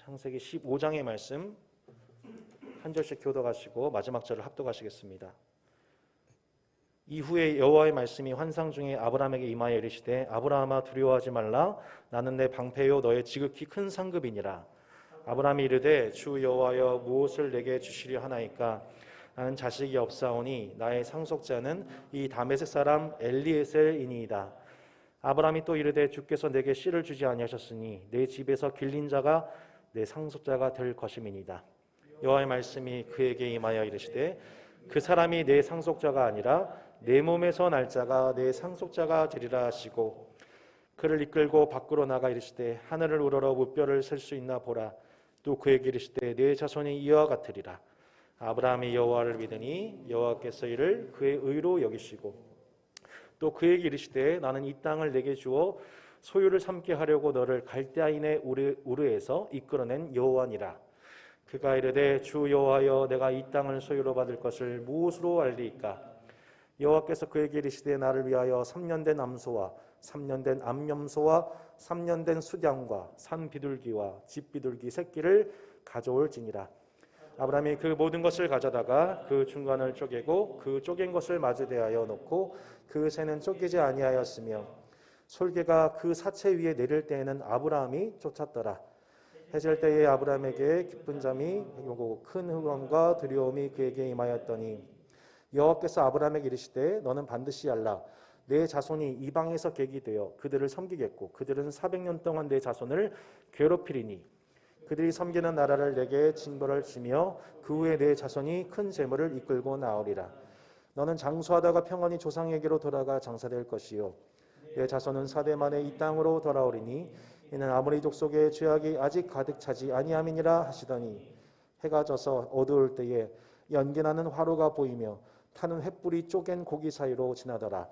창세기 15장의 말씀 한 절씩 교독하시고 마지막 절을 합독하시겠습니다. 이후에 여호와의 말씀이 환상 중에 아브라함에게 임하여 이르시되 아브라함아 두려워하지 말라. 나는 내 방패요 너의 지극히 큰 상급이니라. 아브라함이 이르되 주 여호와여 무엇을 내게 주시려 하나이까? 나는 자식이 없사오니 나의 상속자는 이 다메섹 사람 엘리에셀이니이다. 아브라함이 또 이르되 주께서 내게 씨를 주지 아니하셨으니 내 집에서 길린 자가 내 상속자가 될 것임이니이다. 여호와의 말씀이 그에게 임하여 이르시되 그 사람이 내 상속자가 아니라 내 몸에서 날 자가 내 상속자가 되리라 하시고 그를 이끌고 밖으로 나가 이르시되 하늘을 우러러 무뼈를 셀 수 있나 보라. 또 그에게 이르시되 내 자손이 이와 같으리라. 아브라함이 여호와를 믿으니 여호와께서 이를 그의 의로 여기시고 또 그에게 이르시되 나는 이 땅을 내게 주어 소유를 삼게 하려고 너를 갈대아인의 우르에서 이끌어낸 여호와니라. 그가 이르되 주 여호와여 내가 이 땅을 소유로 받을 것을 무엇으로 알리이까? 여호와께서 그에게 이르시되 나를 위하여 3년 된 암소와 3년 된 암염소와 3년 된 숫양과 산 비둘기와 집 비둘기 새끼를 가져올지니라. 아브라함이 그 모든 것을 가져다가 그 중간을 쪼개고 그 쪼갠 것을 마주 대하여 놓고 그 새는 쪼개지 아니하였으며 솔개가 그 사체 위에 내릴 때에는 아브라함이 쫓았더라. 해질 때에 아브라함에게 기쁜 잠이 오고 큰 흥분과 두려움이 그에게 임하였더니 여호와께서 아브라함에게 이르시되 너는 반드시 알라. 내 자손이 이방에서 객이 되어 그들을 섬기겠고 그들은 400년 동안 내 자손을 괴롭히리니 그들이 섬기는 나라를 내게 징벌을 지며 그 후에 내 자손이 큰 재물을 이끌고 나오리라. 너는 장수하다가 평안히 조상에게로 돌아가 장사될 것이요 내 자손은 4대 만에 이 땅으로 돌아오리니 이는 아모리 족속의 죄악이 아직 가득 차지 아니함이니라 하시더니 해가 져서 어두울 때에 연기나는 화로가 보이며 타는 횃불이 쪼갠 고기 사이로 지나더라.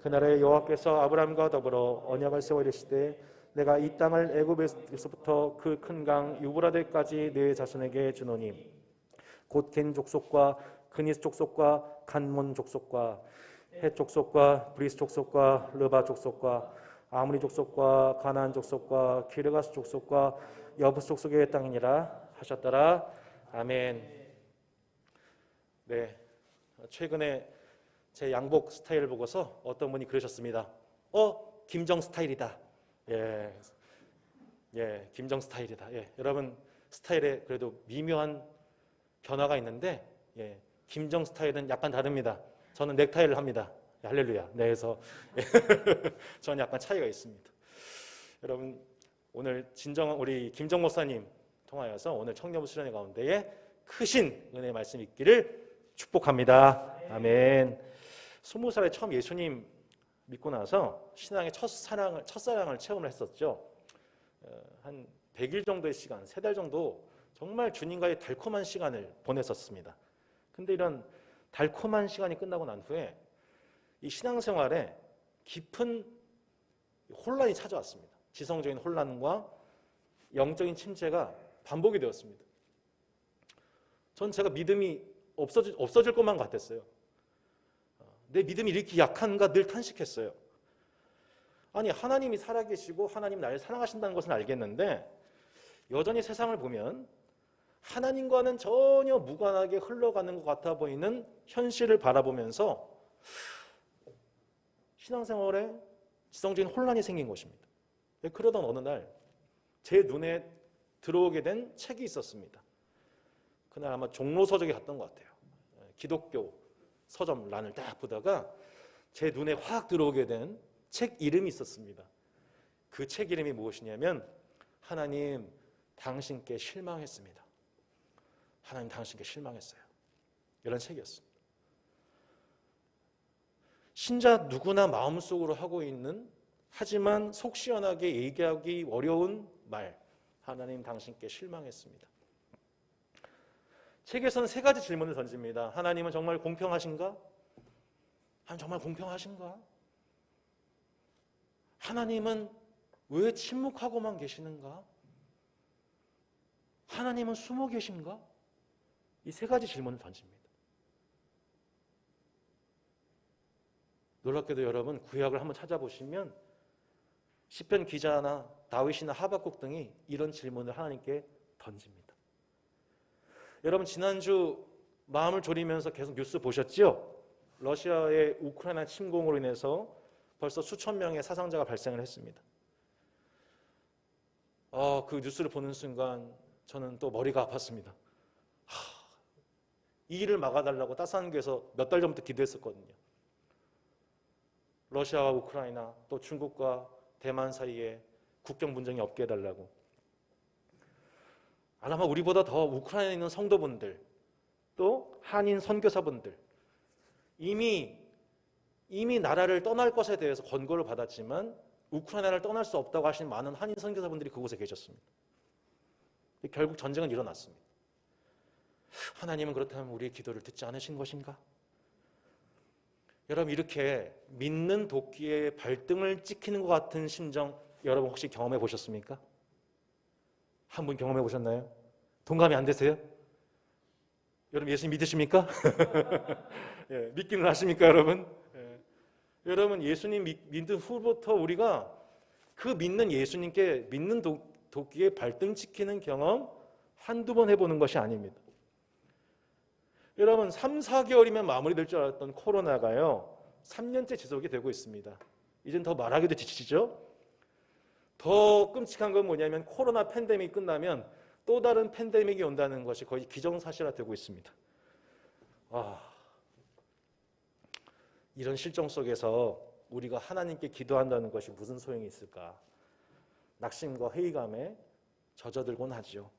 그날에 여호와께서 아브라함과 더불어 언약을 세워 이르시되 내가 이 땅을 애굽에서부터 그 큰 강 유브라데까지 내 자손에게 주노니 곧 겐 족속과 그니스 족속과 간몬 족속과 헷 족속과 브리스 족속과 르바 족속과 아므리 족속과 가나안 족속과 기르가스 족속과 여부스 족속의 땅이니라 하셨더라. 아멘. 네, 최근에 제 양복 스타일을 보고서 어떤 분이 그러셨습니다. 김정 스타일이다. 예, 김정 스타일이다. 예, 여러분 스타일에 그래도 미묘한 변화가 있는데, 예, 김정 스타일은 약간 다릅니다. 저는 넥타이를 합니다. 할렐루야. 네, 그래서 저는 약간 차이가 있습니다. 여러분 오늘 진정한 우리 김정 목사님 통하여서 오늘 청년부 수련회 가운데에 크신 은혜의 말씀 있기를 축복합니다. 아멘. 20살에 처음 예수님 믿고 나서 신앙의 첫사랑을 체험을 했었죠. 한 100일 정도의 시간, 3달 정도 정말 주님과의 달콤한 시간을 보냈었습니다. 근데 이런 달콤한 시간이 끝나고 난 후에 이 신앙생활에 깊은 혼란이 찾아왔습니다. 지성적인 혼란과 영적인 침체가 반복이 되었습니다. 전 제가 믿음이 없어질 것만 같았어요. 내 믿음이 이렇게 약한가 늘 탄식했어요. 아니, 하나님이 살아계시고 하나님 나를 사랑하신다는 것은 알겠는데 여전히 세상을 보면 하나님과는 전혀 무관하게 흘러가는 것 같아 보이는 현실을 바라보면서 신앙생활에 지성적인 혼란이 생긴 것입니다. 그러던 어느 날 제 눈에 들어오게 된 책이 있었습니다. 그날 아마 종로서적에 갔던 것 같아요. 기독교 서점란을 딱 보다가 제 눈에 확 들어오게 된 책 이름이 있었습니다. 그 책 이름이 무엇이냐면 하나님 당신께 실망했습니다. 하나님 당신께 실망했어요. 이런 책이었습니다. 신자 누구나 마음속으로 하고 있는 하지만 속 시원하게 얘기하기 어려운 말, 하나님 당신께 실망했습니다. 책에서는 3가지 질문을 던집니다. 하나님은 정말 공평하신가? 하나님 정말 공평하신가? 하나님은 왜 침묵하고만 계시는가? 하나님은 숨어 계신가? 이 3가지 질문을 던집니다. 놀랍게도 여러분 구약을 한번 찾아보시면 시편 기자나 다윗이나 하박국 등이 이런 질문을 하나님께 던집니다. 여러분 지난주 마음을 졸이면서 계속 뉴스 보셨죠? 러시아의 우크라이나 침공으로 인해서 벌써 수천 명의 사상자가 발생을 했습니다. 그 뉴스를 보는 순간 저는 또 머리가 아팠습니다. 이 일을 막아달라고 따스한 교회에서 몇 달 전부터 기도했었거든요. 러시아와 우크라이나 또 중국과 대만 사이에 국경 분쟁이 없게 해달라고. 아마 우리보다 더 우크라이나에 있는 성도분들 또 한인 선교사분들 이미 나라를 떠날 것에 대해서 권고를 받았지만 우크라이나를 떠날 수 없다고 하신 많은 한인 선교사분들이 그곳에 계셨습니다. 결국 전쟁은 일어났습니다. 하나님은 그렇다면 우리의 기도를 듣지 않으신 것인가? 여러분 이렇게 믿는 도끼의 발등을 찍히는 것 같은 심정 여러분 혹시 경험해 보셨습니까? 한 분 경험해 보셨나요? 동감이 안 되세요? 여러분 예수님 믿으십니까? 예, 믿기는 하십니까 여러분? 예. 여러분 예수님 믿은 후부터 우리가 그 믿는 예수님께 믿는 도끼에 발등 찍히는 경험 한두 번 해보는 것이 아닙니다. 여러분 3, 4개월이면 마무리될 줄 알았던 코로나가요 3년째 지속이 되고 있습니다. 이젠 더 말하기도 지치죠? 더 끔찍한 건 뭐냐면 코로나 팬데믹이 끝나면 또 다른 팬데믹이 온다는 것이 거의 기정사실화되고 있습니다. 이런 실정 속에서 우리가 하나님께 기도한다는 것이 무슨 소용이 있을까? 낙심과 회의감에 젖어들곤 하죠.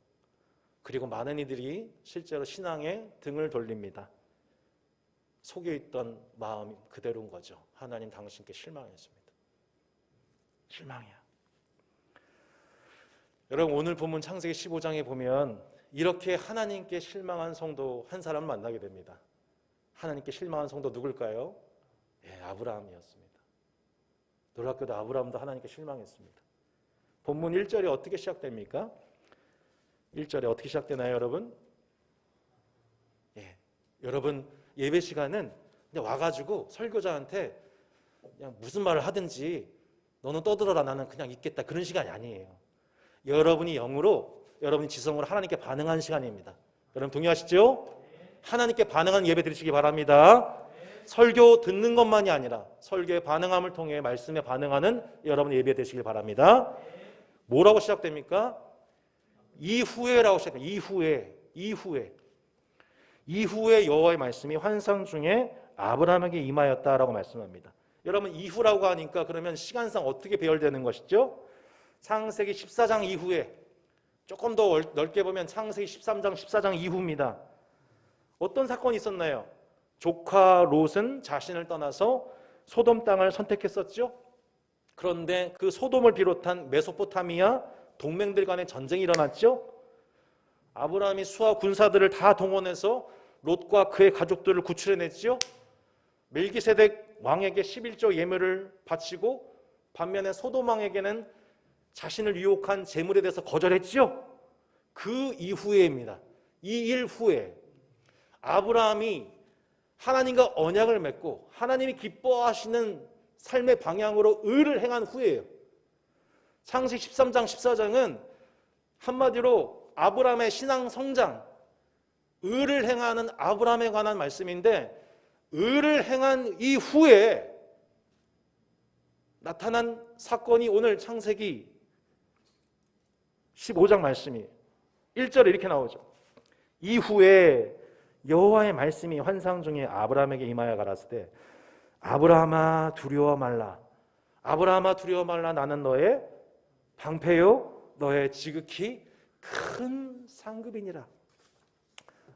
그리고 많은 이들이 실제로 신앙에 등을 돌립니다. 속에 있던 마음이 그대로인 거죠. 하나님 당신께 실망했습니다. 실망이야. 여러분 오늘 본문 창세기 15장에 보면 이렇게 하나님께 실망한 성도 한 사람을 만나게 됩니다. 하나님께 실망한 성도 누굴까요? 예, 아브라함이었습니다. 놀랍게도 아브라함도 하나님께 실망했습니다. 본문 1절이 어떻게 시작됩니까? 1절에 어떻게 시작되나요, 여러분? 예, 여러분 예배 시간은 그냥 와가지고 설교자한테 그냥 무슨 말을 하든지 너는 떠들어라 나는 그냥 있겠다 그런 시간이 아니에요. 여러분이 영으로 여러분이 지성으로 하나님께 반응하는 시간입니다. 여러분 동의하시죠? 하나님께 반응하는 예배 드리시기 바랍니다. 설교 듣는 것만이 아니라 설교의 반응함을 통해 말씀에 반응하는 여러분 예배 되시길 바랍니다. 뭐라고 시작됩니까? 이후에라고 시작합니다. 이후에 여호와의 말씀이 환상 중에 아브라함에게 임하였다라고 말씀합니다. 여러분 이후라고 하니까 그러면 시간상 어떻게 배열되는 것이죠? 창세기 14장 이후에 조금 더 넓게 보면 창세기 13장 14장 이후입니다. 어떤 사건이 있었나요? 조카 롯은 자신을 떠나서 소돔 땅을 선택했었죠. 그런데 그 소돔을 비롯한 메소포타미아 동맹들 간의 전쟁이 일어났죠. 아브라함이 수하 군사들을 다 동원해서 롯과 그의 가족들을 구출해냈죠. 멜기세덱 왕에게 11조 예물을 바치고 반면에 소돔 왕에게는 자신을 유혹한 재물에 대해서 거절했죠. 그 이후에입니다. 이 일 후에 아브라함이 하나님과 언약을 맺고 하나님이 기뻐하시는 삶의 방향으로 의를 행한 후에요. 창세기 13장 14장은 한마디로 아브라함의 신앙 성장, 의를 행하는 아브라함에 관한 말씀인데 의를 행한 이후에 나타난 사건이 오늘 창세기 15장 말씀이 1절에 이렇게 나오죠. 이후에 여호와의 말씀이 환상 중에 아브라함에게 임하여 가라사대 아브라함아 두려워 말라. 아브라함아 두려워 말라. 나는 너의 방패요 너의 지극히 큰 상급이니라.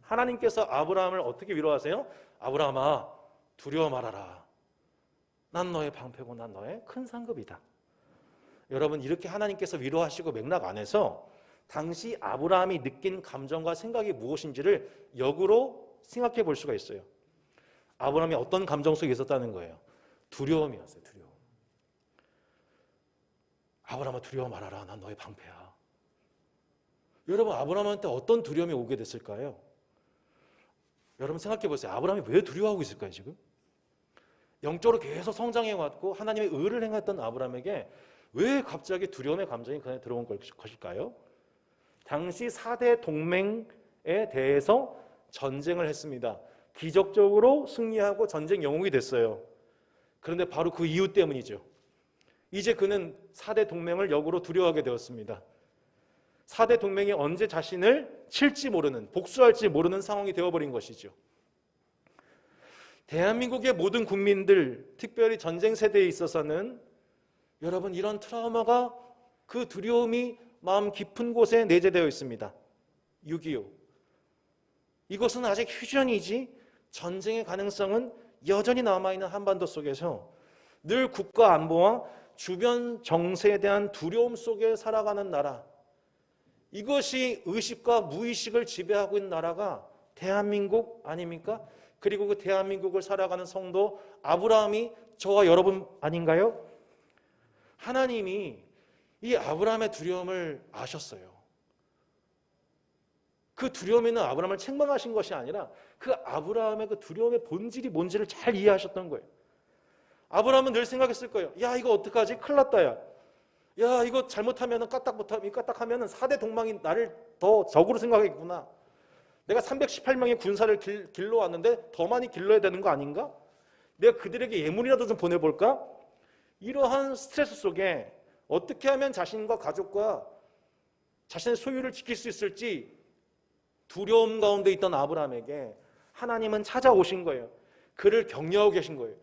하나님께서 아브라함을 어떻게 위로하세요? 아브라함아 두려워 말아라. 난 너의 방패고 난 너의 큰 상급이다. 여러분 이렇게 하나님께서 위로하시고 맥락 안에서 당시 아브라함이 느낀 감정과 생각이 무엇인지를 역으로 생각해 볼 수가 있어요. 아브라함이 어떤 감정 속에 있었다는 거예요? 두려움이었어요. 두려움. 아브라함아 두려워 말아라. 난 너의 방패야. 여러분 아브라함한테 어떤 두려움이 오게 됐을까요? 여러분 생각해 보세요. 아브라함이 왜 두려워하고 있을까요 지금? 영적으로 계속 성장해 왔고 하나님의 의를 행했던 아브라함에게 왜 갑자기 두려움의 감정이 그에 들어온 것일까요? 당시 4대 동맹에 대해서 전쟁을 했습니다. 기적적으로 승리하고 전쟁 영웅이 됐어요. 그런데 바로 그 이유 때문이죠. 이제 그는 4대 동맹을 역으로 두려워하게 되었습니다. 4대 동맹이 언제 자신을 칠지 모르는, 복수할지 모르는 상황이 되어버린 것이죠. 대한민국의 모든 국민들, 특별히 전쟁 세대에 있어서는 여러분 이런 트라우마가, 그 두려움이 마음 깊은 곳에 내재되어 있습니다. 6.25. 이것은 아직 휴전이지 전쟁의 가능성은 여전히 남아있는 한반도 속에서 늘 국가 안보와 주변 정세에 대한 두려움 속에 살아가는 나라, 이것이 의식과 무의식을 지배하고 있는 나라가 대한민국 아닙니까? 그리고 그 대한민국을 살아가는 성도 아브라함이 저와 여러분 아닌가요? 하나님이 이 아브라함의 두려움을 아셨어요. 그 두려움에 있는 아브라함을 책망하신 것이 아니라 그 아브라함의 그 두려움의 본질이 뭔지를 잘 이해하셨던 거예요. 아브라함은 늘 생각했을 거예요. 야, 이거 어떡하지? 큰일 났다, 야. 야, 이거 잘못하면 까딱하면 4대 동맹이 나를 더 적으로 생각하겠구나. 내가 318명의 군사를 길러왔는데 더 많이 길러야 되는 거 아닌가? 내가 그들에게 예물이라도 좀 보내볼까? 이러한 스트레스 속에 어떻게 하면 자신과 가족과 자신의 소유를 지킬 수 있을지 두려움 가운데 있던 아브라함에게 하나님은 찾아오신 거예요. 그를 격려하고 계신 거예요.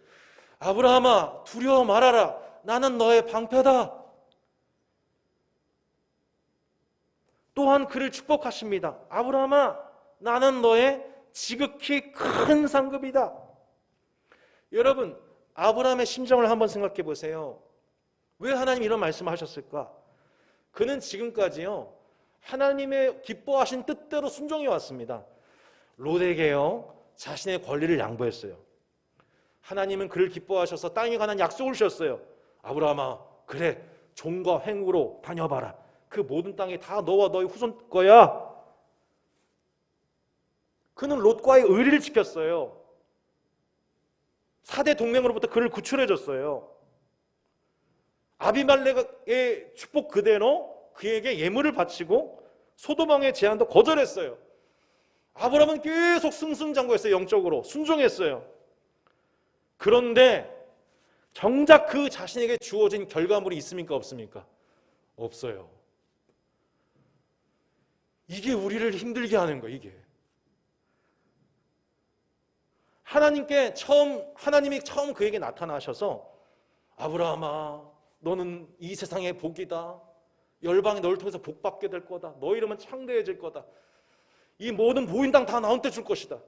아브라함아, 두려워 말아라. 나는 너의 방패다. 또한 그를 축복하십니다. 아브라함아, 나는 너의 지극히 큰 상급이다. 여러분, 아브라함의 심정을 한번 생각해 보세요. 왜 하나님 이런 말씀을 하셨을까? 그는 지금까지요, 하나님의 기뻐하신 뜻대로 순종해 왔습니다. 롯에게요, 자신의 권리를 양보했어요. 하나님은 그를 기뻐하셔서 땅에 관한 약속을 주셨어요. 아브라함아, 그래, 종과 행으로 다녀봐라. 그 모든 땅이 다 너와 너의 후손 거야. 그는 롯과의 의리를 지켰어요. 4대 동맹으로부터 그를 구출해 줬어요. 아비말렉의 축복 그대로 그에게 예물을 바치고 소돔왕의 제안도 거절했어요. 아브라함은 계속 승승장구했어요. 영적으로 순종했어요. 그런데 정작 그 자신에게 주어진 결과물이 있습니까? 없습니까? 없어요. 이게 우리를 힘들게 하는 거예요. 이게 하나님이 처음 그에게 나타나셔서 아브라함아, 너는 이 세상의 복이다. 열방이 너를 통해서 복받게 될 거다. 너 이름은 창대해질 거다. 이 모든 모인 땅 다 나한테 줄 것이다.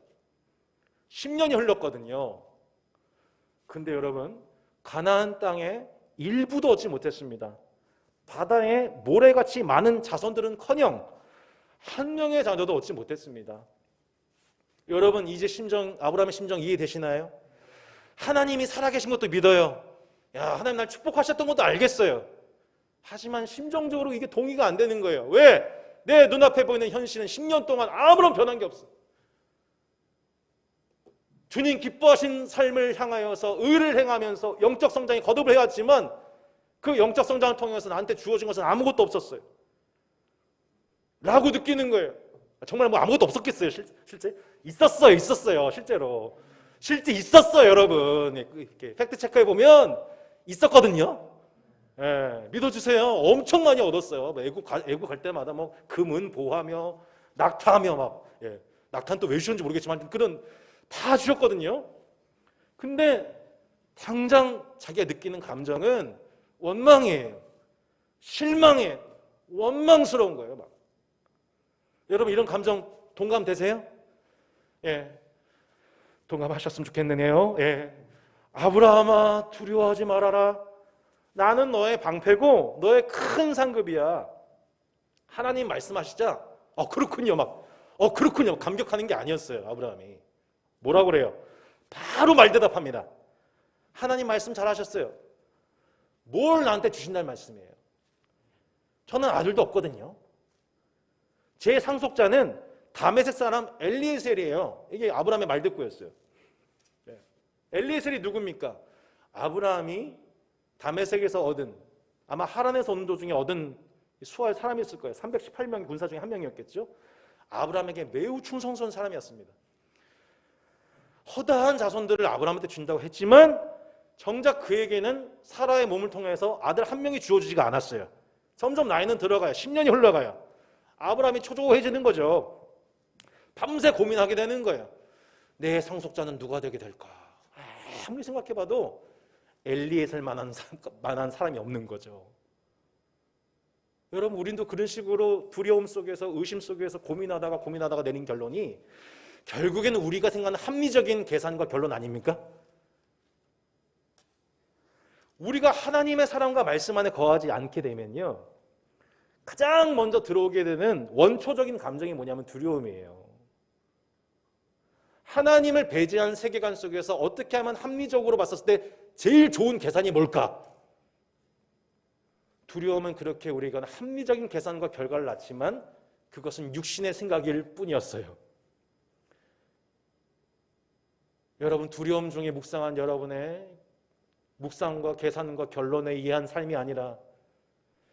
10년이 흘렀거든요. 근데 여러분, 가나안 땅에 일부도 얻지 못했습니다. 바다에 모래같이 많은 자손들은커녕 한 명의 자녀도 얻지 못했습니다. 여러분, 이제 아브라함의 심정 이해되시나요? 하나님이 살아계신 것도 믿어요. 야, 하나님 날 축복하셨던 것도 알겠어요. 하지만 심정적으로 이게 동의가 안 되는 거예요. 왜? 내 눈앞에 보이는 현실은 10년 동안 아무런 변한 게 없어. 주님 기뻐하신 삶을 향하여서 의를 행하면서 영적 성장에 거듭을 해왔지만 그 영적 성장을 통해서 나한테 주어진 것은 아무것도 없었어요. 라고 느끼는 거예요. 정말 뭐 아무것도 없었겠어요, 실제? 있었어요, 실제로. 실제 있었어요, 여러분. 이렇게 팩트 체크해 보면 있었거든요. 예, 믿어주세요. 엄청 많이 얻었어요. 애국 갈 때마다 뭐 금은 보하며 낙타하며 막, 예, 낙타는 또 왜 주셨는지 모르겠지만 그런 다 주셨거든요. 근데 당장 자기가 느끼는 감정은 원망이에요. 실망이에요. 원망스러운 거예요. 막. 여러분, 이런 감정 동감되세요? 예, 동감하셨으면 좋겠네요. 예, 아브라함아, 두려워하지 말아라. 나는 너의 방패고 너의 큰 상급이야. 하나님 말씀하시자 그렇군요. 그렇군요. 감격하는 게 아니었어요. 아브라함이 뭐라고 그래요? 바로 말대답합니다. 하나님 말씀 잘하셨어요. 뭘 나한테 주신다는 말씀이에요. 저는 아들도 없거든요. 제 상속자는 다메섹 사람 엘리에셀이에요. 이게 아브라함의 말듣고였어요. 엘리에셀이 누굽니까? 아브라함이 다메섹에서 얻은, 아마 하란에서 온 도중에 얻은 수할 사람이 있을 거예요. 318명의 군사 중에 한 명이었겠죠. 아브라함에게 매우 충성스러운 사람이었습니다. 허다한 자손들을 아브라함한테 준다고 했지만 정작 그에게는 사라의 몸을 통해서 아들 한 명이 주어지지가 않았어요. 점점 나이는 들어가요. 10년이 흘러가요. 아브라함이 초조해지는 거죠. 밤새 고민하게 되는 거예요. 내 상속자는 누가 되게 될까? 아무리 생각해봐도 엘리에셀 만한 사람이 없는 거죠. 여러분, 우리도 그런 식으로 두려움 속에서, 의심 속에서 고민하다가 내린 결론이 결국에는 우리가 생각하는 합리적인 계산과 결론 아닙니까? 우리가 하나님의 사랑과 말씀 안에 거하지 않게 되면요, 가장 먼저 들어오게 되는 원초적인 감정이 뭐냐면 두려움이에요. 하나님을 배제한 세계관 속에서 어떻게 하면 합리적으로 봤었을 때 제일 좋은 계산이 뭘까? 두려움은 그렇게 우리가 합리적인 계산과 결과를 낳지만 그것은 육신의 생각일 뿐이었어요. 여러분, 두려움 중에 묵상한 여러분의 묵상과 계산과 결론에 의한 삶이 아니라,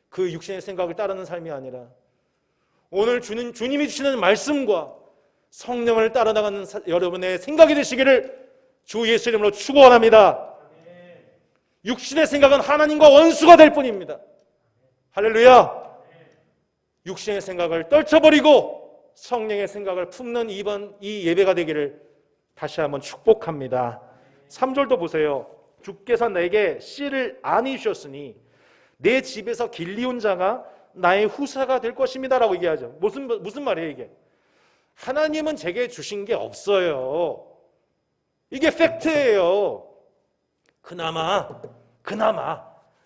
그 육신의 생각을 따르는 삶이 아니라 오늘 주님이 주시는 말씀과 성령을 따라 나가는 여러분의 생각이 되시기를 주 예수 이름으로 축원합니다. 육신의 생각은 하나님과 원수가 될 뿐입니다. 할렐루야. 육신의 생각을 떨쳐버리고 성령의 생각을 품는 이번 이 예배가 되기를 다시 한번 축복합니다. 3절도 보세요. 주께서 내게 씨를 안이 주셨으니 내 집에서 길리온 자가 나의 후사가 될 것입니다 라고 얘기하죠. 무슨 말이에요 이게? 하나님은 제게 주신 게 없어요. 이게 팩트예요. 그나마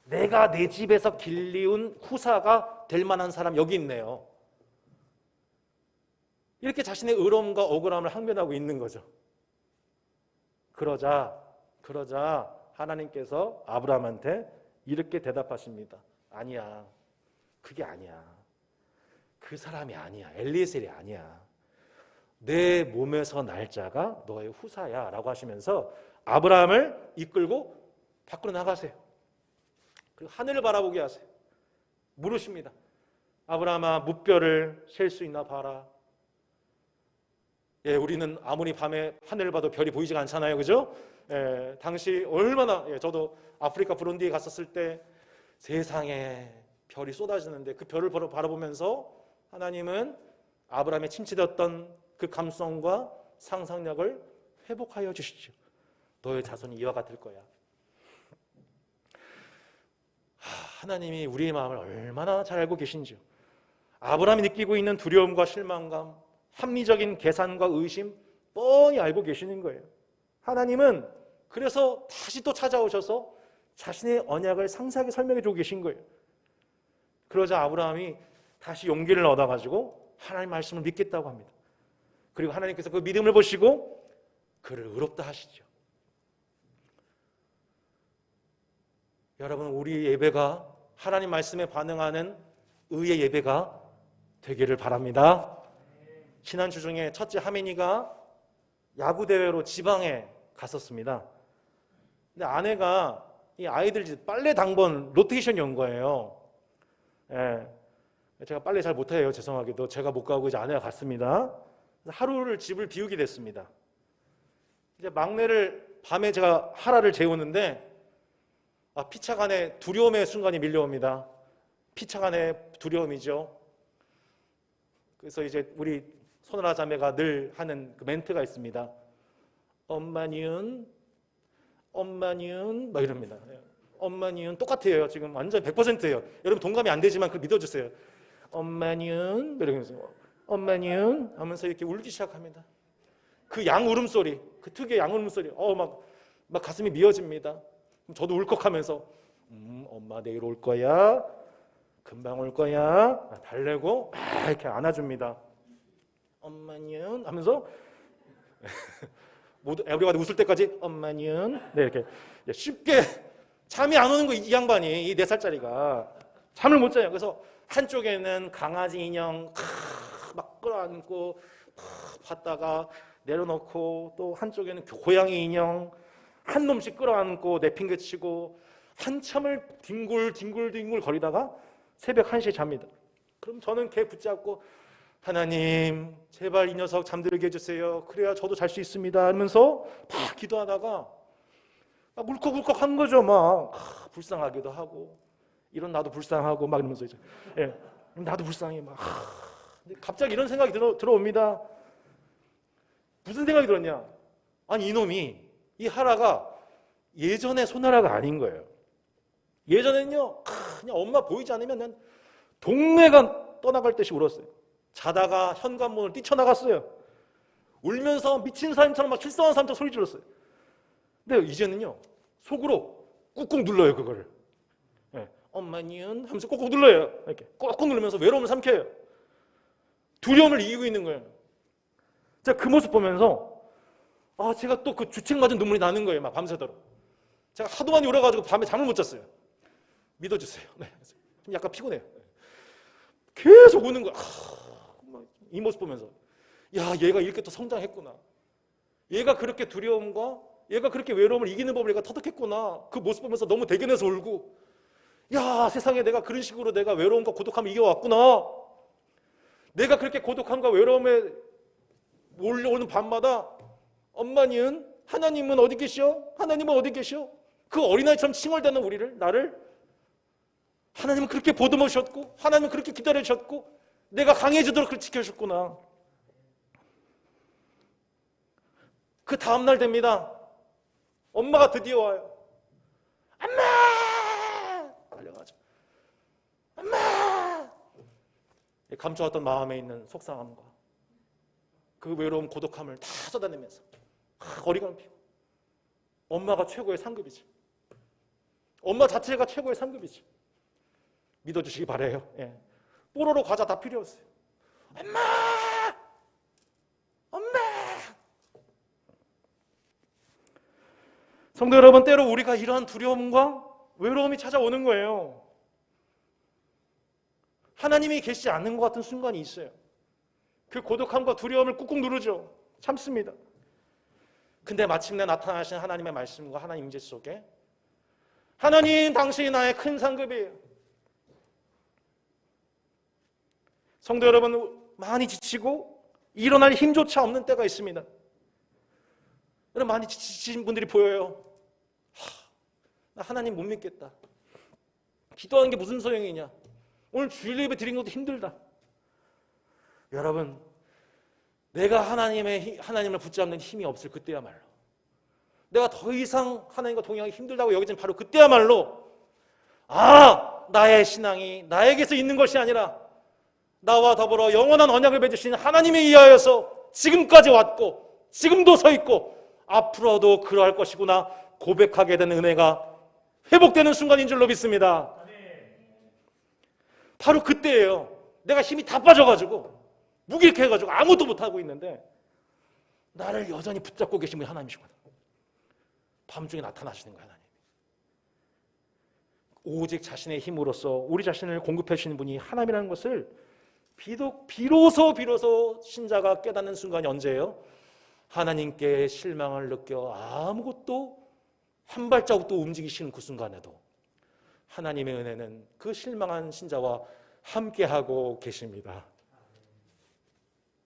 내가 내 집에서 길리운 후사가 될 만한 사람 여기 있네요. 이렇게 자신의 의로움과 억울함을 항변하고 있는 거죠. 그러자 하나님께서 아브라함한테 이렇게 대답하십니다. 아니야, 그게 아니야. 그 사람이 아니야. 엘리에셀이 아니야. 내 몸에서 날 자가 너의 후사야 라고 하시면서 아브라함을 이끌고 밖으로 나가세요. 그리고 하늘을 바라보게 하세요. 물으십니다. 아브라함아, 무뼈를 셀 수 있나 봐라. 예, 우리는 아무리 밤에 하늘을 봐도 별이 보이지가 않잖아요, 그죠? 예, 당시 얼마나, 저도 아프리카 부룬디에 갔었을 때 세상에 별이 쏟아지는데 그 별을 바라보면서 하나님은 아브라함의 침체되었던 그 감성과 상상력을 회복하여 주시죠. 너의 자손이 이와 같을 거야. 하나님이 우리의 마음을 얼마나 잘 알고 계신지요. 아브라함이 느끼고 있는 두려움과 실망감, 합리적인 계산과 의심 뻔히 알고 계시는 거예요. 하나님은 그래서 다시 또 찾아오셔서 자신의 언약을 상세하게 설명해 주고 계신 거예요. 그러자 아브라함이 다시 용기를 얻어가지고 하나님 말씀을 믿겠다고 합니다. 그리고 하나님께서 그 믿음을 보시고 그를 의롭다 하시죠. 여러분, 우리 예배가 하나님 말씀에 반응하는 의의 예배가 되기를 바랍니다. 지난주 중에 첫째 하민이가 야구대회로 지방에 갔었습니다. 근데 아내가 이 아이들 빨래 당번 로테이션이 온 거예요. 예. 제가 빨래 잘 못해요. 죄송하게도. 제가 못 가고 이제 아내가 갔습니다. 하루를 집을 비우게 됐습니다. 이제 막내를 밤에 제가 하라를 재우는데 피차간에 두려움의 순간이 밀려옵니다. 피차간의 두려움이죠. 그래서 이제 우리 손아라 자매가 늘 하는 그 멘트가 있습니다. 엄마니은 막 이럽니다. 엄마니은 똑같아요. 지금 완전 100%예요. 여러분 동감이 안 되지만 그걸 믿어주세요. 엄마니은 이러면서 엄마니은 하면서 이렇게 울기 시작합니다. 그 양 울음소리, 그 특유의 양 울음소리, 막 가슴이 미어집니다. 저도 울컥하면서 엄마 내일 올 거야. 금방 올 거야. 달래고 이렇게 안아줍니다. 엄마니은 하면서 모두 에브리바디 웃을 때까지 엄마니은 이렇게 쉽게 잠이 안 오는 거 이 양반이 이 4살짜리가 잠을 못 자요. 그래서 한쪽에는 강아지 인형 막 끌어안고 봤다가 내려놓고 또 한쪽에는 고양이 인형 한 놈씩 끌어안고 내팽개치고 한참을 뒹굴 거리다가 새벽 1시에 잡니다. 그럼 저는 걔 붙잡고 하나님 제발 이 녀석 잠들게 해주세요. 그래야 저도 잘 수 있습니다 하면서 막 기도하다가 막 울컥울컥 한 거죠. 막 불쌍하기도 하고 이런 나도 불쌍하고 막 이러면서 이제 예, 나도 불쌍해 막. 근데 갑자기 이런 생각이 들어옵니다. 무슨 생각이 들었냐? 아니 이놈이 이 하라가 예전의 소나라가 아닌 거예요. 예전에는요 그냥 엄마 보이지 않으면 그냥 동네가 떠나갈 듯이 울었어요. 자다가 현관문을 뛰쳐나갔어요. 울면서 미친 사람처럼 막 출성한 사람처럼 소리 질렀어요. 근데 이제는요 속으로 꾹꾹 눌러요. 그거를 예, 엄마니은 하면서 꾹꾹 눌러요. 이렇게 꾹꾹 누르면서 외로움을 삼켜요. 두려움을 이기고 있는 거예요. 제가 그 모습 보면서 제가 또 그 주책 맞은 눈물이 나는 거예요. 막 밤새도록. 제가 하도 많이 울어가지고 밤에 잠을 못 잤어요. 믿어주세요. 네. 약간 피곤해요. 계속 우는 거야. 이 모습 보면서 야 얘가 이렇게 또 성장했구나. 얘가 그렇게 두려움과 얘가 그렇게 외로움을 이기는 법을 얘가 터득했구나. 그 모습 보면서 너무 대견해서 울고 야 세상에 내가 그런 식으로 내가 외로움과 고독함을 이겨왔구나. 내가 그렇게 고독함과 외로움에 몰려오는 밤마다 엄마니은 하나님은 어디 계시오? 하나님은 어디 계시오? 그 어린아이처럼 칭얼대는 우리를 나를 하나님은 그렇게 보듬으셨고 하나님은 그렇게 기다려주셨고 내가 강해지도록 그렇게 지켜주셨구나. 그 다음날 됩니다. 엄마가 드디어 와요. 엄마! 달려가죠. 엄마! 감춰왔던 마음에 있는 속상함과 그 외로움 고독함을 다 쏟아내면서 어리광을 피고 엄마가 최고의 상급이지. 엄마 자체가 최고의 상급이지. 믿어주시기 바래요. 예. 뽀로로 과자 다 필요 없어요. 엄마! 엄마! 성도 여러분, 때로 우리가 이러한 두려움과 외로움이 찾아오는 거예요. 하나님이 계시지 않는 것 같은 순간이 있어요. 그 고독함과 두려움을 꾹꾹 누르죠. 참습니다. 근데 마침내 나타나신 하나님의 말씀과 하나님 임재 속에 하나님 당신이 나의 큰 상급이에요. 성도 여러분, 많이 지치고 일어날 힘조차 없는 때가 있습니다. 여러분, 많이 지치신 분들이 보여요. 나 하나님 못 믿겠다. 기도하는 게 무슨 소용이냐. 오늘 주일 예배 드린 것도 힘들다. 여러분, 내가 하나님을 붙잡는 힘이 없을 그때야말로, 내가 더 이상 하나님과 동행하기 힘들다고 여기지는 바로 그때야말로 나의 신앙이 나에게서 있는 것이 아니라 나와 더불어 영원한 언약을 맺으신 하나님에 의하여서 지금까지 왔고 지금도 서 있고 앞으로도 그러할 것이구나 고백하게 되는 은혜가 회복되는 순간인 줄로 믿습니다. 바로 그때예요. 내가 힘이 다 빠져가지고 무기력해가지고 아무것도 못하고 있는데 나를 여전히 붙잡고 계신 분이 하나님이시구나. 밤중에 나타나시는 거예요. 하나님. 오직 자신의 힘으로써 우리 자신을 공급해 주시는 분이 하나님이라는 것을 비로소 신자가 깨닫는 순간이 언제예요? 하나님께 실망을 느껴 아무것도 한 발자국도 움직이시는 그 순간에도 하나님의 은혜는 그 실망한 신자와 함께하고 계십니다.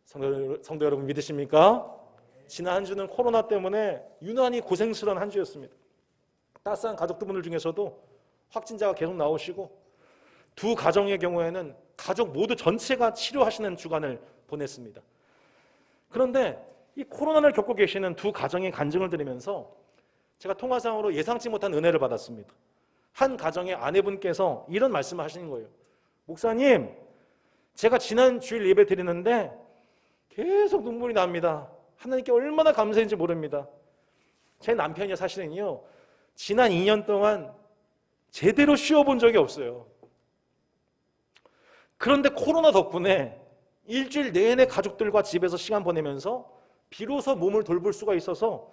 성도 여러분 믿으십니까? 지난 한 주는 코로나 때문에 유난히 고생스러운 한 주였습니다. 따스한 가족분들 중에서도 확진자가 계속 나오시고 두 가정의 경우에는 가족 모두 전체가 치료하시는 주간을 보냈습니다. 그런데 이 코로나를 겪고 계시는 두 가정의 간증을 들으면서 제가 통화상으로 예상치 못한 은혜를 받았습니다. 한 가정의 아내분께서 이런 말씀을 하시는 거예요. 목사님, 제가 지난 주일 예배 드리는데 계속 눈물이 납니다. 하나님께 얼마나 감사했는지 모릅니다. 제 남편이 사실은요, 지난 2년 동안 제대로 쉬어본 적이 없어요. 그런데 코로나 덕분에 일주일 내내 가족들과 집에서 시간 보내면서 비로소 몸을 돌볼 수가 있어서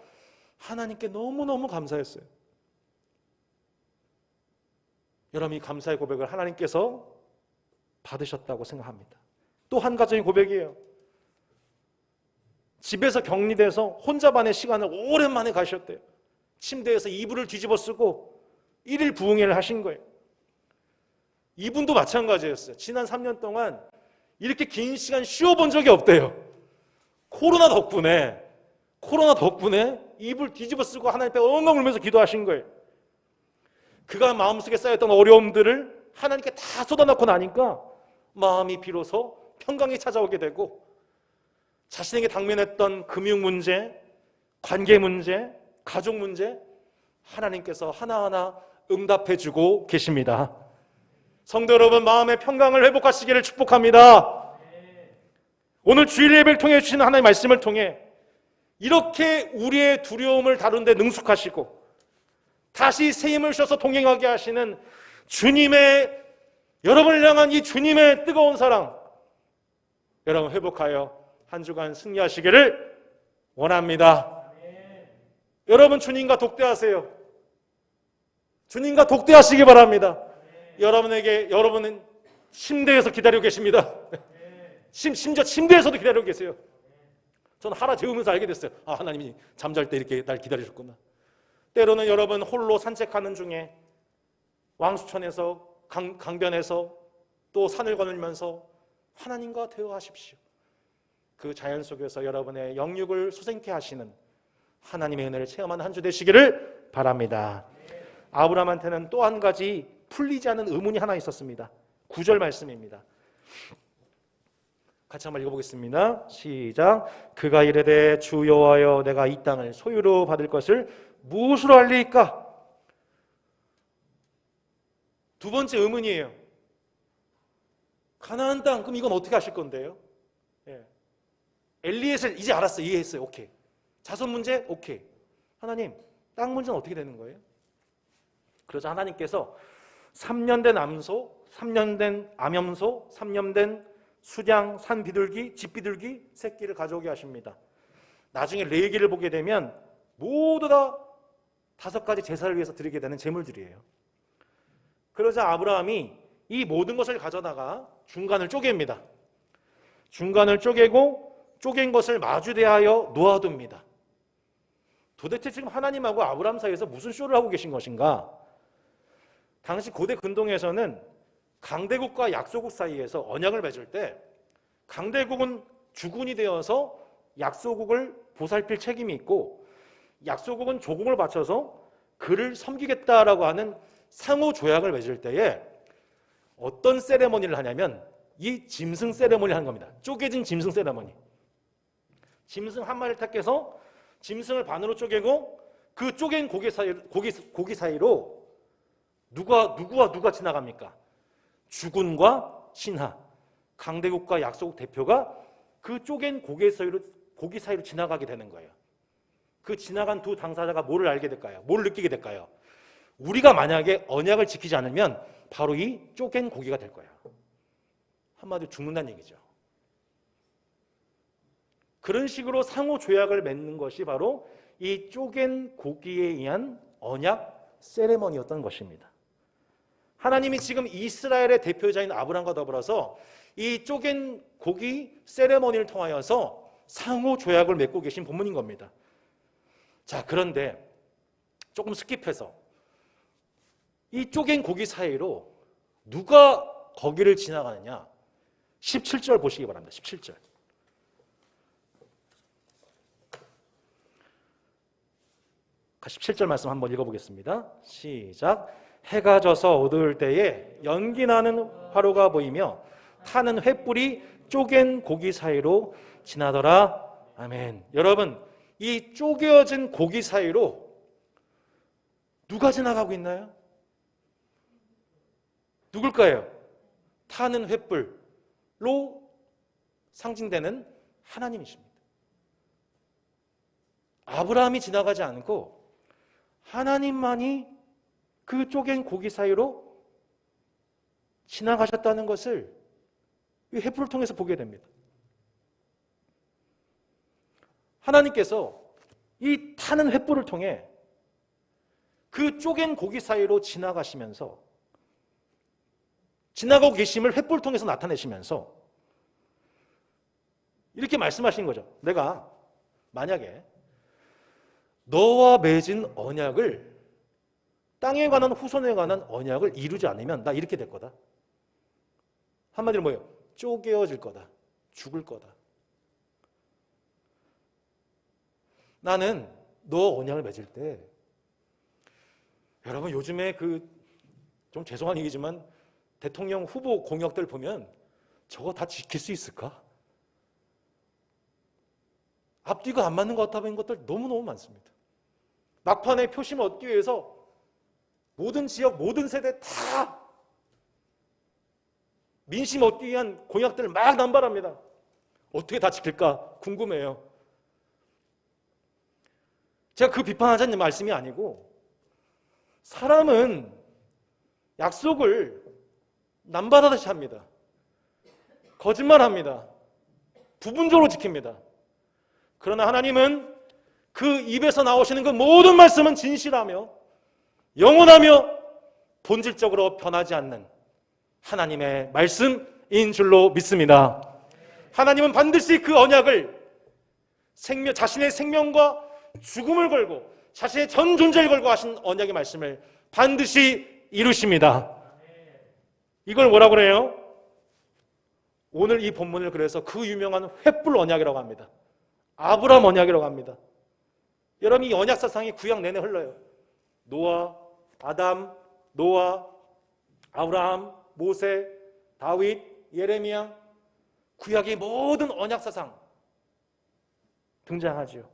하나님께 너무너무 감사했어요. 여러분, 이 감사의 고백을 하나님께서 받으셨다고 생각합니다. 또 한 가정의 고백이에요. 집에서 격리돼서 혼자만의 시간을 오랜만에 가셨대요. 침대에서 이불을 뒤집어 쓰고 1일 부흥회를 하신 거예요. 이분도 마찬가지였어요. 지난 3년 동안 이렇게 긴 시간 쉬어본 적이 없대요. 코로나 덕분에 입을 뒤집어 쓰고 하나님 앞에 엉엉 울면서 기도하신 거예요. 그가 마음속에 쌓였던 어려움들을 하나님께 다 쏟아놓고 나니까 마음이 비로소 평강이 찾아오게 되고, 자신에게 당면했던 금융 문제, 관계 문제, 가족 문제, 하나님께서 하나하나 응답해주고 계십니다. 성도 여러분, 마음의 평강을 회복하시기를 축복합니다. 오늘 주일 예배를 통해 주시는 하나님의 말씀을 통해 이렇게 우리의 두려움을 다루는데 능숙하시고 다시 새 힘을 주셔서 동행하게 하시는 주님의, 여러분을 향한 이 주님의 뜨거운 사랑, 여러분 회복하여 한 주간 승리하시기를 원합니다. 여러분 주님과 독대하세요. 주님과 독대하시기 바랍니다. 여러분은 침대에서 기다리고 계십니다. 심지어 침대에서도 기다리고 계세요. 저는 하나 재우면서 알게 됐어요. 아, 하나님이 잠잘 때 이렇게 날 기다리셨구나. 때로는 여러분 홀로 산책하는 중에 왕수천에서 강변에서 또 산을 거닐면서 하나님과 대화하십시오. 그 자연 속에서 여러분의 영육을 소생케 하시는 하나님의 은혜를 체험하는 한 주 되시기를 바랍니다. 아브라함한테는 또 한 가지 풀리지 않은 의문이 하나 있었습니다. 9절 말씀입니다. 같이 한번 읽어보겠습니다. 시작. 그가 이르되 주 여호와여, 내가 이 땅을 소유로 받을 것을 무엇으로 알리이까? 두 번째 의문이에요. 가나안 땅, 그럼 이건 어떻게 하실 건데요? 엘리에셀 이제 알았어, 이해했어요. 오케이. 자손 문제 오케이. 하나님, 땅 문제는 어떻게 되는 거예요? 그러자 하나님께서 3년 된 암소, 3년 된 암염소, 3년 된 수량, 산 비둘기, 집 비둘기 새끼를 가져오게 하십니다. 나중에 레위기를 보게 되면 모두 다 5가지 제사를 위해서 드리게 되는 제물들이에요. 그러자 아브라함이 이 모든 것을 가져다가 중간을 쪼갭니다. 중간을 쪼개고 쪼갠 것을 마주대하여 놓아둡니다. 도대체 지금 하나님하고 아브라함 사이에서 무슨 쇼를 하고 계신 것인가? 당시 고대 근동에서는 강대국과 약소국 사이에서 언약을 맺을 때 강대국은 주군이 되어서 약소국을 보살필 책임이 있고, 약소국은 조공을 바쳐서 그를 섬기겠다라고 하는 상호 조약을 맺을 때에 어떤 세레머니를 하냐면 이 짐승 세레머니를 하는 겁니다. 쪼개진 짐승 세레머니. 짐승 한 마리를 택해서 짐승을 반으로 쪼개고 그 쪼갠 고기 사이로 누구와 누가 지나갑니까? 주군과 신하, 강대국과 약소국 대표가 그 쪼갠 고기 사이로 지나가게 되는 거예요. 그 지나간 두 당사자가 뭐를 알게 될까요? 뭘 느끼게 될까요? 우리가 만약에 언약을 지키지 않으면 바로 이 쪼갠 고기가 될 거예요. 한마디로 죽는다는 얘기죠. 그런 식으로 상호 조약을 맺는 것이 바로 이 쪼갠 고기에 의한 언약 세레머니였던 것입니다. 하나님이 지금 이스라엘의 대표자인 아브람과 더불어서 이 쪼갠 고기 세레머니를 통하여서 상호 조약을 맺고 계신 본문인 겁니다. 자, 그런데 조금 스킵해서 이 쪼갠 고기 사이로 누가 거기를 지나가느냐? 17절 보시기 바랍니다. 17절. 17절 말씀 한번 읽어보겠습니다. 시작. 해가 져서 어두울 때에 연기나는 화로가 보이며 타는 횃불이 쪼갠 고기 사이로 지나더라. 아멘. 여러분, 이 쪼개어진 고기 사이로 누가 지나가고 있나요? 누굴까요? 타는 횃불로 상징되는 하나님이십니다. 아브라함이 지나가지 않고 하나님만이 그 쪼갠 고기 사이로 지나가셨다는 것을 이 횃불을 통해서 보게 됩니다. 하나님께서 이 타는 횃불을 통해 그 쪼갠 고기 사이로 지나가시면서, 지나가고 계심을 횃불을 통해서 나타내시면서 이렇게 말씀하신 거죠. 내가 만약에 너와 맺은 언약을, 땅에 관한 후손에 관한 언약을 이루지 않으면 나 이렇게 될 거다. 한마디로 뭐예요? 쪼개어질 거다. 죽을 거다. 나는 너 언약을 맺을 때 여러분 요즘에 좀 죄송한 얘기지만 대통령 후보 공약들 보면 저거 다 지킬 수 있을까? 앞뒤가 안 맞는 것 같아 보이는 것들 너무너무 많습니다. 막판에 표심 얻기 위해서 모든 지역, 모든 세대 다 민심 얻기 위한 공약들을 막 남발합니다. 어떻게 다 지킬까 궁금해요. 제가 그 비판하자는 말씀이 아니고 사람은 약속을 남발하듯이 합니다. 거짓말합니다. 부분적으로 지킵니다. 그러나 하나님은 그 입에서 나오시는 그 모든 말씀은 진실하며 영원하며 본질적으로 변하지 않는 하나님의 말씀인 줄로 믿습니다. 하나님은 반드시 그 언약을 자신의 생명과 죽음을 걸고 자신의 전 존재를 걸고 하신 언약의 말씀을 반드시 이루십니다. 이걸 뭐라고 그래요? 오늘 이 본문을 그래서 그 유명한 횃불 언약이라고 합니다. 아브라함 언약이라고 합니다. 여러분 이 언약 사상이 구약 내내 흘러요. 노아, 아담, 노아, 아브라함, 모세, 다윗, 예레미야, 구약의 모든 언약 사상 등장하죠.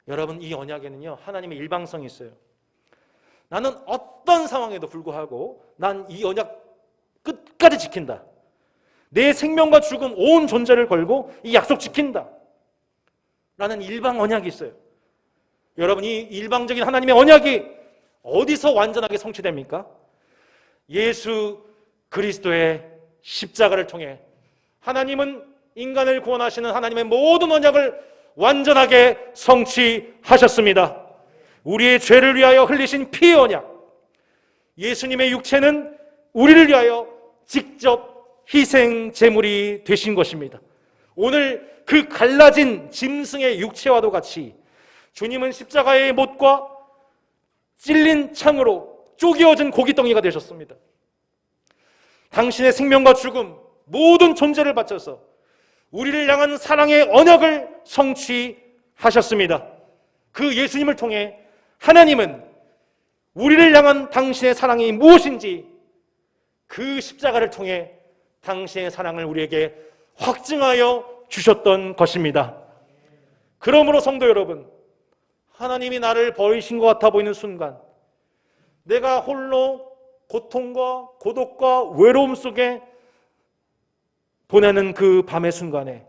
여러분 이 언약에는요 하나님의 일방성이 있어요. 나는 어떤 상황에도 불구하고 난 이 언약 끝까지 지킨다. 내 생명과 죽음 온 존재를 걸고 이 약속 지킨다. 라는 일방 언약이 있어요. 여러분 이 일방적인 하나님의 언약이 어디서 완전하게 성취됩니까? 예수 그리스도의 십자가를 통해 하나님은 인간을 구원하시는 하나님의 모든 언약을 완전하게 성취하셨습니다. 우리의 죄를 위하여 흘리신 피의 언약, 예수님의 육체는 우리를 위하여 직접 희생 제물이 되신 것입니다. 오늘 그 갈라진 짐승의 육체와도 같이 주님은 십자가의 못과 찔린 창으로 쪼개어진 고깃덩이가 되셨습니다. 당신의 생명과 죽음 모든 존재를 바쳐서 우리를 향한 사랑의 언약을 성취하셨습니다. 그 예수님을 통해 하나님은 우리를 향한 당신의 사랑이 무엇인지 그 십자가를 통해 당신의 사랑을 우리에게 확증하여 주셨던 것입니다. 그러므로 성도 여러분, 하나님이 나를 버리신 것 같아 보이는 순간, 내가 홀로 고통과 고독과 외로움 속에 보내는 그 밤의 순간에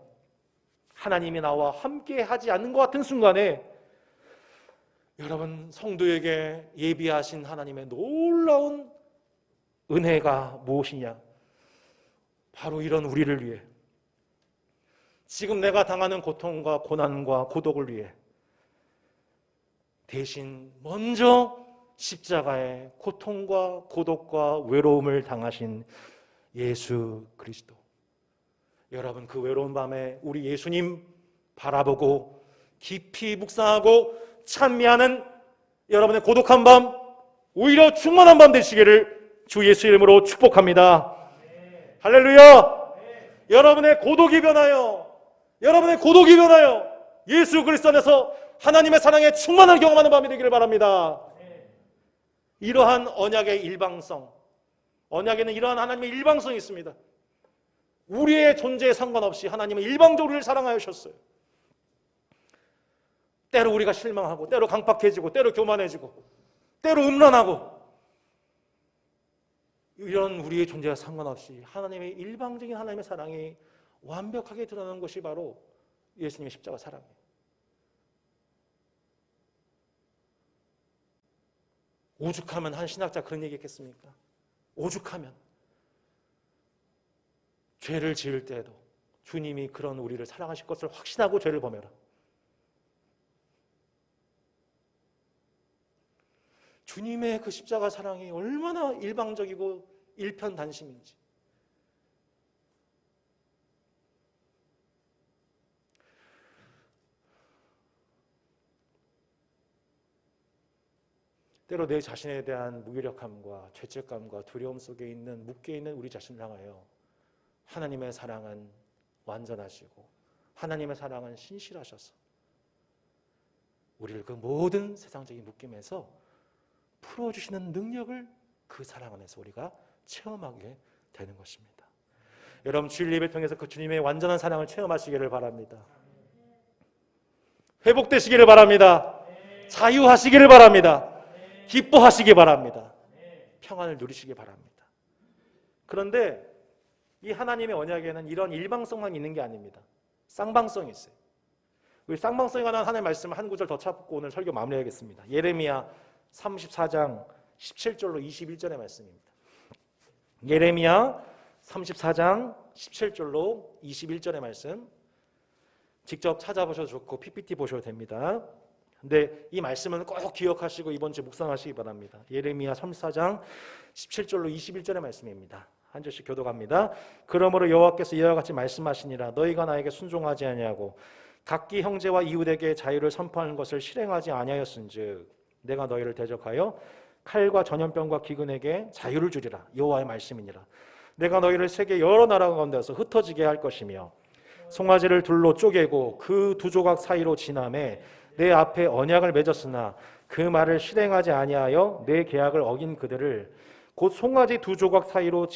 하나님이 나와 함께 하지 않는 것 같은 순간에 여러분 성도에게 예비하신 하나님의 놀라운 은혜가 무엇이냐? 바로 이런 우리를 위해 지금 내가 당하는 고통과 고난과 고독을 위해 대신 먼저 십자가의 고통과 고독과 외로움을 당하신 예수 그리스도. 여러분 그 외로운 밤에 우리 예수님 바라보고 깊이 묵상하고 찬미하는 여러분의 고독한 밤, 오히려 충만한 밤 되시기를 주 예수 이름으로 축복합니다. 할렐루야. 여러분의 고독이 변하여 예수 그리스도 안에서 하나님의 사랑에 충만을 경험하는 밤이 되기를 바랍니다. 이러한 언약의 일방성, 언약에는 이러한 하나님의 일방성이 있습니다. 우리의 존재에 상관없이 하나님은 일방적으로 우리를 사랑하여 주셨어요. 때로 우리가 실망하고, 때로 강팍해지고, 때로 교만해지고, 때로 음란하고, 이런 우리의 존재와 상관없이 하나님의 일방적인 하나님의 사랑이 완벽하게 드러나는 것이 바로 예수님의 십자가 사랑이에요. 오죽하면 한 신학자 그런 얘기 했겠습니까? 오죽하면 죄를 지을 때에도 주님이 그런 우리를 사랑하실 것을 확신하고 죄를 범해라. 주님의 그 십자가 사랑이 얼마나 일방적이고 일편단심인지. 때로 내 자신에 대한 무기력함과 죄책감과 두려움 속에 있는 묶여 있는 우리 자신을 향하여 하나님의 사랑은 완전하시고 하나님의 사랑은 신실하셔서 우리를 그 모든 세상적인 묶임에서 풀어주시는 능력을 그 사랑 안에서 우리가 체험하게 되는 것입니다. 여러분 주일 예배 통해서 그 주님의 완전한 사랑을 체험하시기를 바랍니다. 회복되시기를 바랍니다. 자유하시기를 바랍니다. 기뻐하시기 바랍니다. 평안을 누리시기 바랍니다. 그런데 이 하나님의 언약에는 이런 일방성만 있는 게 아닙니다. 쌍방성이 있어요. 우리 쌍방성에 관한 하나님의 말씀을 한 구절 더 찾고 오늘 설교 마무리하겠습니다. 예레미야 34장 17절로 21절의 말씀입니다. 예레미야 34장 17절로 21절의 말씀 직접 찾아보셔도 좋고 PPT 보셔도 됩니다. 근데 이 말씀은 꼭 기억하시고 이번 주에 묵상하시기 바랍니다. 예레미야 34장 17절로 21절의 말씀입니다. 한 절씩 교독합니다. 그러므로 여호와께서 이와 같이 말씀하시니라 너희가 나에게 순종하지 아니하고 각기 형제와 이웃에게 자유를 선포하는 것을 실행하지 아니하였은즉 내가 너희를 대적하여 칼과 전염병과 기근에게 자유를 주리라. 여호와의 말씀이니라. 내가 너희를 세계 여러 나라 가운데서 흩어지게 할 것이며 송아지를 둘로 쪼개고 그 두 조각 사이로 지나매 내 앞에 언약을 맺었으나 그 말을 실행하지 아니하여 내 계약을 어긴 그들을 곧 송아지 두 조각 사이로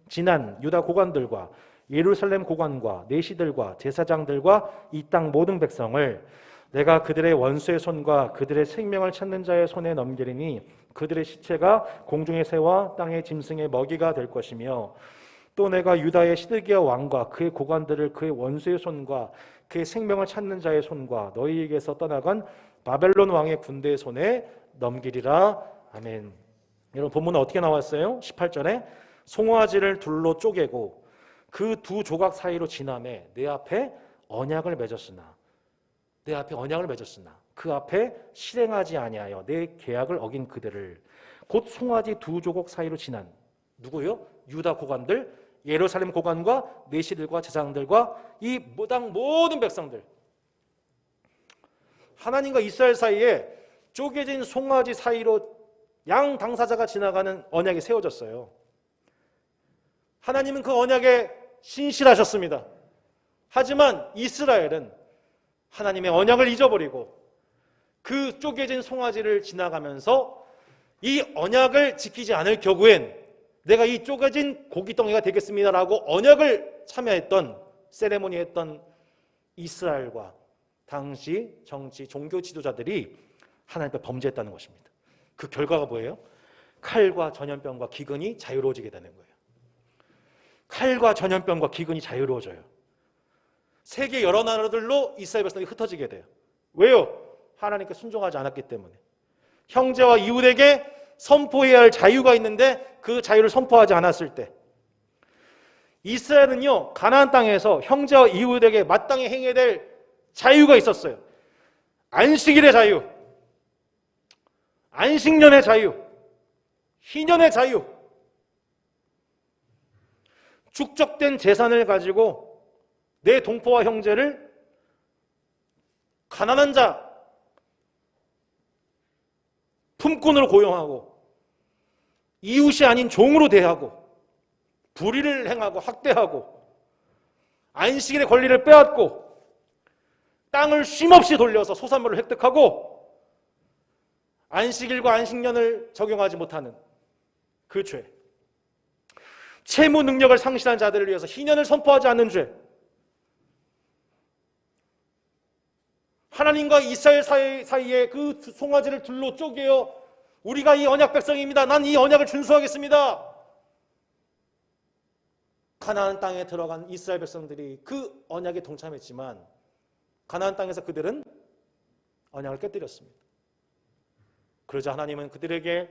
지난 유다 고관들과 예루살렘 고관과 내시들과 제사장들과 이 땅 모든 백성을 내가 그들의 원수의 손과 그들의 생명을 찾는 자의 손에 넘기리니 그들의 시체가 공중의 새와 땅의 짐승의 먹이가 될 것이며 또 내가 유다의 시드기야 왕과 그의 고관들을 그의 원수의 손과 그의 생명을 찾는 자의 손과 너희에게서 떠나간 바벨론 왕의 군대의 손에 넘기리라. 아멘. 여러분 본문은 어떻게 나왔어요? 18절에 송아지를 둘로 쪼개고 그 두 조각 사이로 지나매 내 앞에 언약을 맺었으나 그 앞에 실행하지 아니하여 내 계약을 어긴 그들을 곧 송아지 두 조각 사이로 지난 누구요? 유다 고관들, 예루살렘 고관과 내시들과 제사장들과 이 땅 모든 백성들. 하나님과 이스라엘 사이에 쪼개진 송아지 사이로 양 당사자가 지나가는 언약이 세워졌어요. 하나님은 그 언약에 신실하셨습니다. 하지만 이스라엘은 하나님의 언약을 잊어버리고 그 쪼개진 송아지를 지나가면서 이 언약을 지키지 않을 경우엔 내가 이 쪼개진 고깃덩이가 되겠습니다라고 언약을 참여했던 세레모니 했던 이스라엘과 당시 정치 종교 지도자들이 하나님 앞에 범죄했다는 것입니다. 그 결과가 뭐예요? 칼과 전염병과 기근이 자유로워지게 되는 거예요. 칼과 전염병과 기근이 자유로워져요. 세계 여러 나라들로 이스라엘 백성이 흩어지게 돼요. 왜요? 하나님께 순종하지 않았기 때문에. 형제와 이웃에게 선포해야 할 자유가 있는데 그 자유를 선포하지 않았을 때 이스라엘은요 가나안 땅에서 형제와 이웃에게 마땅히 행해야 될 자유가 있었어요. 안식일의 자유, 안식년의 자유, 희년의 자유, 축적된 재산을 가지고 내 동포와 형제를 가난한 자 품꾼으로 고용하고 이웃이 아닌 종으로 대하고 불의를 행하고 학대하고 안식일의 권리를 빼앗고 땅을 쉼없이 돌려서 소산물을 획득하고 안식일과 안식년을 적용하지 못하는 그 죄, 채무 능력을 상실한 자들을 위해서 희년을 선포하지 않는 죄, 하나님과 이스라엘 사이에 그 송아지를 둘로 쪼개어 우리가 이 언약 백성입니다. 난 이 언약을 준수하겠습니다. 가나안 땅에 들어간 이스라엘 백성들이 그 언약에 동참했지만 가나안 땅에서 그들은 언약을 깨뜨렸습니다. 그러자 하나님은 그들에게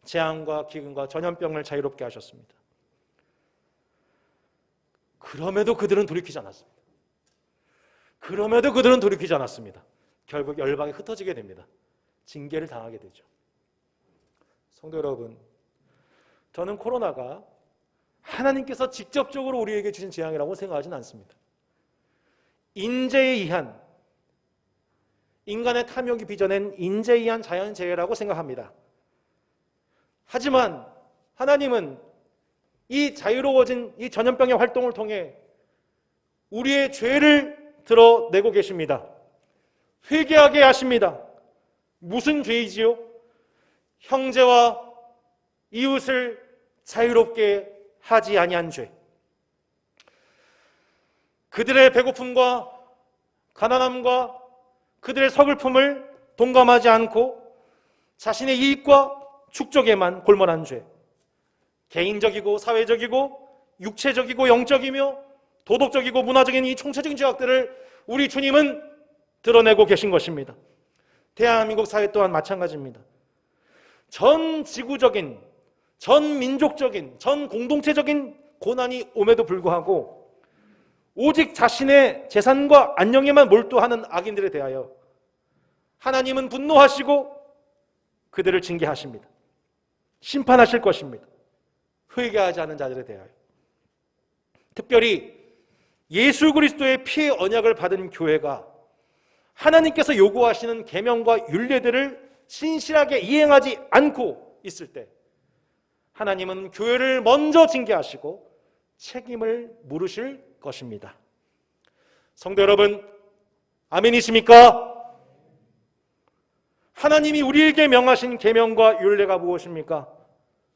재앙과 기근과 전염병을 자유롭게 하셨습니다. 그럼에도 그들은 돌이키지 않았습니다. 결국 열방에 흩어지게 됩니다. 징계를 당하게 되죠. 성도 여러분, 저는 코로나가 하나님께서 직접적으로 우리에게 주신 재앙이라고 생각하지는 않습니다. 인재에 의한, 인간의 탐욕이 빚어낸 인재에 의한 자연재해라고 생각합니다. 하지만 하나님은 이 자유로워진 이 전염병의 활동을 통해 우리의 죄를 드러내고 계십니다. 회개하게 하십니다. 무슨 죄이지요? 형제와 이웃을 자유롭게 하지 아니한 죄. 그들의 배고픔과 가난함과 그들의 서글픔을 동감하지 않고 자신의 이익과 축적에만 골몰한 죄. 개인적이고 사회적이고 육체적이고 영적이며 도덕적이고 문화적인 이 총체적인 죄악들을 우리 주님은 드러내고 계신 것입니다. 대한민국 사회 또한 마찬가지입니다. 전 지구적인, 전 민족적인, 전 공동체적인 고난이 옴에도 불구하고 오직 자신의 재산과 안녕에만 몰두하는 악인들에 대하여 하나님은 분노하시고 그들을 징계하십니다. 심판하실 것입니다. 회개하지 않은 자들에 대하여. 특별히 예수 그리스도의 피의 언약을 받은 교회가 하나님께서 요구하시는 계명과 율례들을 신실하게 이행하지 않고 있을 때 하나님은 교회를 먼저 징계하시고 책임을 물으실 것입니다. 성도 여러분, 아멘이십니까? 하나님이 우리에게 명하신 계명과 율례가 무엇입니까?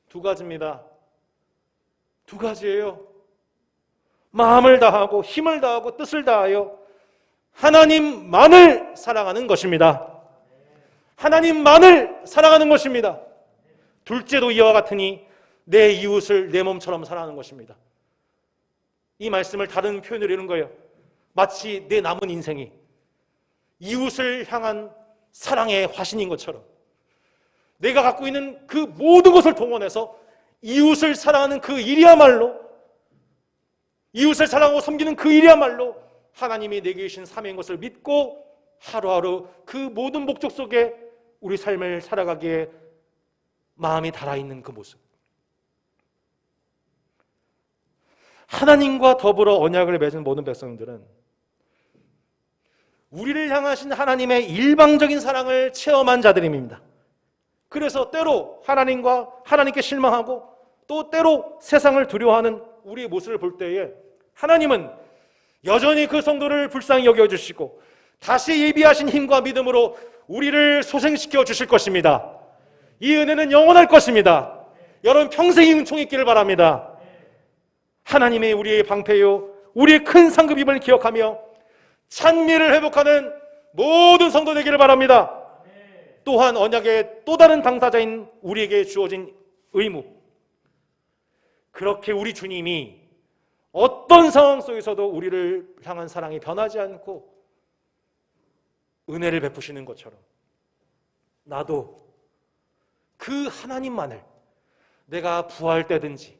두 가지입니다. 두 가지예요. 마음을 다하고 힘을 다하고 뜻을 다하여 하나님만을 사랑하는 것입니다. 하나님만을 사랑하는 것입니다. 둘째도 이와 같으니 내 이웃을 내 몸처럼 사랑하는 것입니다. 이 말씀을 다른 표현으로 이런 거예요. 마치 내 남은 인생이 이웃을 향한 사랑의 화신인 것처럼 내가 갖고 있는 그 모든 것을 동원해서 이웃을 사랑하는 그 일이야말로, 이웃을 사랑하고 섬기는 그 일이야말로 하나님이 내게 주신 사명인 것을 믿고 하루하루 그 모든 목적 속에 우리 삶을 살아가기에 마음이 달아있는 그 모습. 하나님과 더불어 언약을 맺은 모든 백성들은 우리를 향하신 하나님의 일방적인 사랑을 체험한 자들입니다. 그래서 때로 하나님께 실망하고 또 때로 세상을 두려워하는 우리의 모습을 볼 때에 하나님은 여전히 그 성도를 불쌍히 여겨주시고 다시 예비하신 힘과 믿음으로 우리를 소생시켜 주실 것입니다. 이 은혜는 영원할 것입니다. 여러분 평생이 은총이 있기를 바랍니다. 하나님의 우리의 방패요 우리의 큰 상급임을 기억하며 찬미를 회복하는 모든 성도 되기를 바랍니다. 또한 언약의 또 다른 당사자인 우리에게 주어진 의무, 그렇게 우리 주님이 어떤 상황 속에서도 우리를 향한 사랑이 변하지 않고 은혜를 베푸시는 것처럼 나도 그 하나님만을 내가 부할 때든지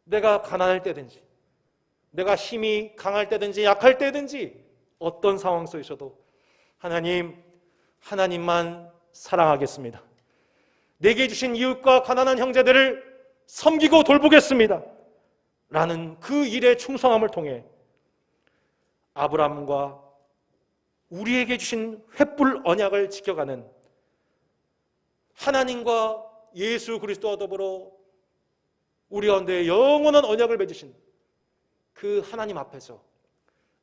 내가 가난할 때든지 내가 힘이 강할 때든지 약할 때든지 어떤 상황 속에서도 하나님만 사랑하겠습니다. 내게 주신 이웃과 가난한 형제들을 섬기고 돌보겠습니다. 라는 그 일의 충성함을 통해 아브라함과 우리에게 주신 횃불 언약을 지켜가는 하나님과 예수 그리스도와 더불어 우리 가운데 영원한 언약을 맺으신 그 하나님 앞에서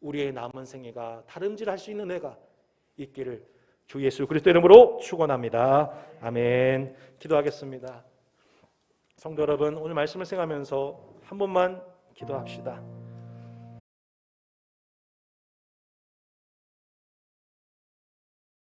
우리의 남은 생애가 다름질할 수 있는 은혜가 있기를 주 예수 그리스도 이름으로 축원합니다. 아멘. 기도하겠습니다. 성도 여러분, 오늘 말씀을 생각하면서 한 번만 기도합시다.